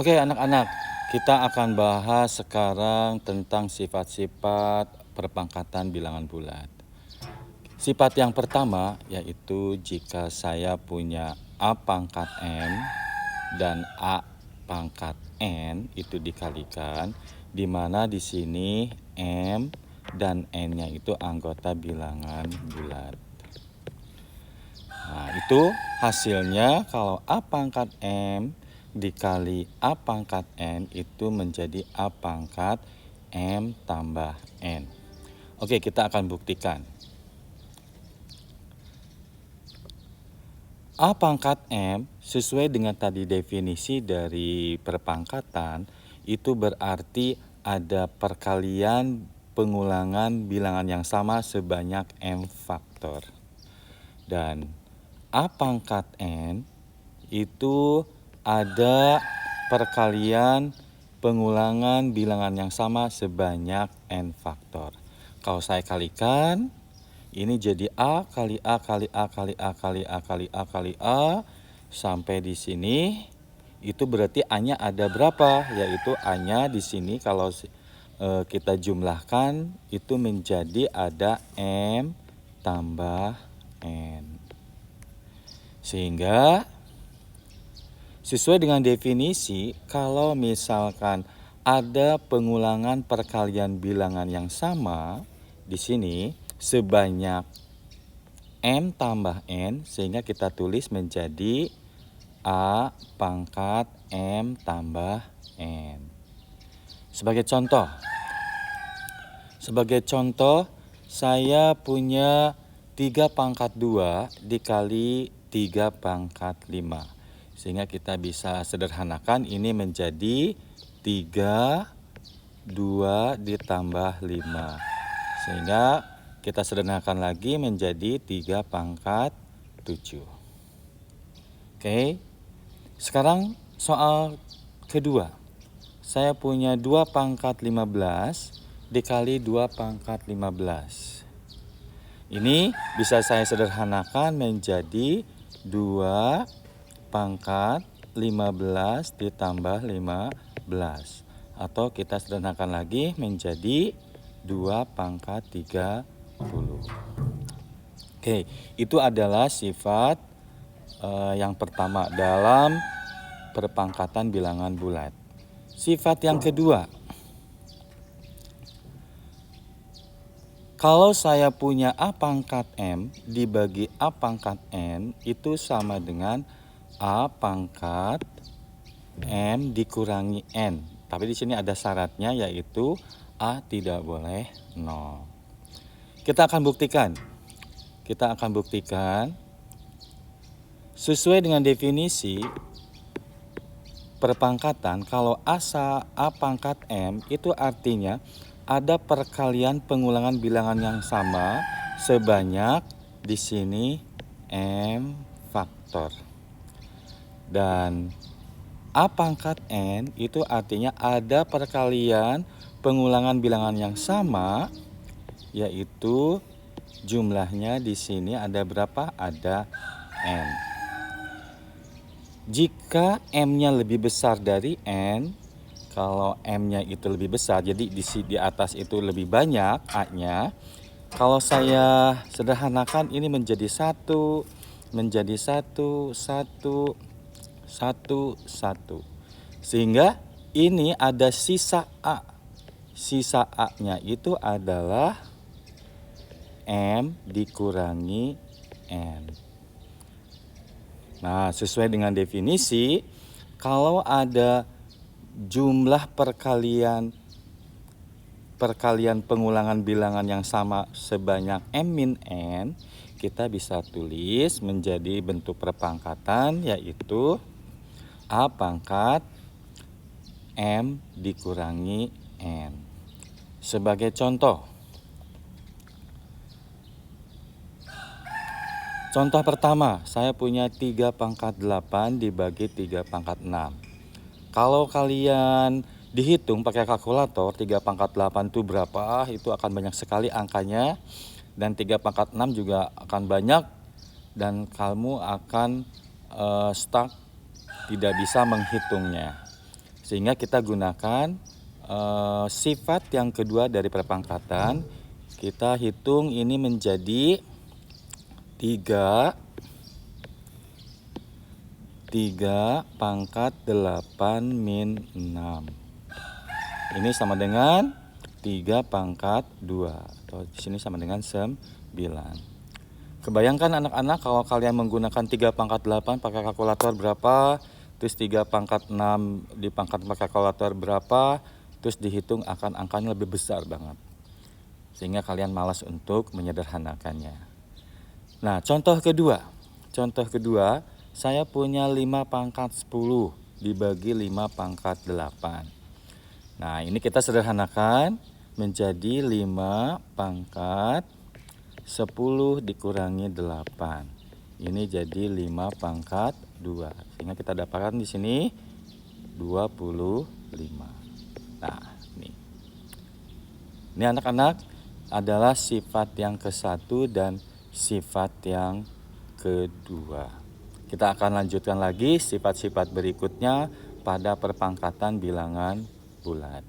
Oke anak-anak, kita akan bahas sekarang tentang sifat-sifat perpangkatan bilangan bulat. Sifat yang pertama yaitu jika saya punya A pangkat M dan A pangkat N itu dikalikan, di mana di sini M dan N-nya itu anggota bilangan bulat. Nah, itu hasilnya kalau A pangkat M dikali A pangkat N itu menjadi A pangkat M tambah N. Oke, kita akan buktikan. A pangkat M sesuai dengan tadi definisi dari perpangkatan itu berarti ada perkalian pengulangan bilangan yang sama sebanyak M faktor. Dan A pangkat N itu ada perkalian pengulangan bilangan yang sama sebanyak N faktor. Kalau saya kalikan, ini jadi A kali A kali A kali A kali A kali A kali A sampai di sini. Itu berarti A-nya ada berapa? Yaitu A-nya di sini kalau kita jumlahkan itu menjadi ada M tambah N. Sehingga sesuai dengan definisi, kalau misalkan ada pengulangan perkalian bilangan yang sama di sini sebanyak M tambah N, sehingga kita tulis menjadi A pangkat M tambah N. Sebagai contoh, saya punya 3 pangkat 2 dikali 3 pangkat 5. Sehingga kita bisa sederhanakan ini menjadi 3, 2 ditambah 5. Sehingga kita sederhanakan lagi menjadi 3 pangkat 7. Oke, sekarang soal kedua. Saya punya 2 pangkat 15 dikali 2 pangkat 15. Ini bisa saya sederhanakan menjadi 2 pangkat 15 ditambah 15. Atau kita sederhanakan lagi menjadi 2 pangkat 30. Oke, itu adalah sifat yang pertama dalam perpangkatan bilangan bulat. Sifat yang kedua, kalau saya punya A pangkat M dibagi A pangkat N itu sama dengan A pangkat M dikurangi N. Tapi di sini ada syaratnya yaitu A tidak boleh 0. Kita akan buktikan sesuai dengan definisi perpangkatan. Kalau A pangkat M itu artinya ada perkalian pengulangan bilangan yang sama sebanyak di sini M faktor. Dan A pangkat N itu artinya ada perkalian pengulangan bilangan yang sama, yaitu jumlahnya di sini ada berapa? Ada N. Jika M-nya lebih besar dari N, kalau M-nya itu lebih besar, jadi di atas itu lebih banyak A-nya. Kalau saya sederhanakan ini menjadi 1, menjadi 1, 1, 1, 1. Sehingga ini ada sisa A. Sisa A-nya itu adalah M dikurangi N. Nah, sesuai dengan definisi, kalau ada jumlah perkalian pengulangan bilangan yang sama sebanyak M min N, kita bisa tulis menjadi bentuk perpangkatan yaitu A pangkat M dikurangi N. Sebagai contoh pertama, saya punya 3 pangkat 8 dibagi 3 pangkat 6. Kalau kalian dihitung pakai kalkulator 3 pangkat 8 itu berapa, itu akan banyak sekali angkanya. Dan 3 pangkat 6 juga akan banyak. Dan kamu akan stuck, tidak bisa menghitungnya. Sehingga kita gunakan sifat yang kedua dari perpangkatan. Kita hitung ini menjadi 3 pangkat 8 min 6. Ini sama dengan 3 pangkat 2. Atau di sini sama dengan 9. Kebayangkan anak-anak kalau kalian menggunakan 3 pangkat 8 pakai kalkulator berapa, terus 3 pangkat 6 di pangkat pakai kalkulator berapa, terus dihitung akan angkanya lebih besar banget. Sehingga kalian malas untuk menyederhanakannya. Nah, contoh kedua, saya punya 5 pangkat 10 dibagi 5 pangkat 8. Nah, ini kita sederhanakan menjadi 5 pangkat 10 dikurangi 8. Ini jadi 5 pangkat 2. Sehingga kita dapatkan di sini 25. Nah, ini anak-anak adalah sifat yang ke-1 dan sifat yang kedua. Kita akan lanjutkan lagi sifat-sifat berikutnya pada perpangkatan bilangan bulat.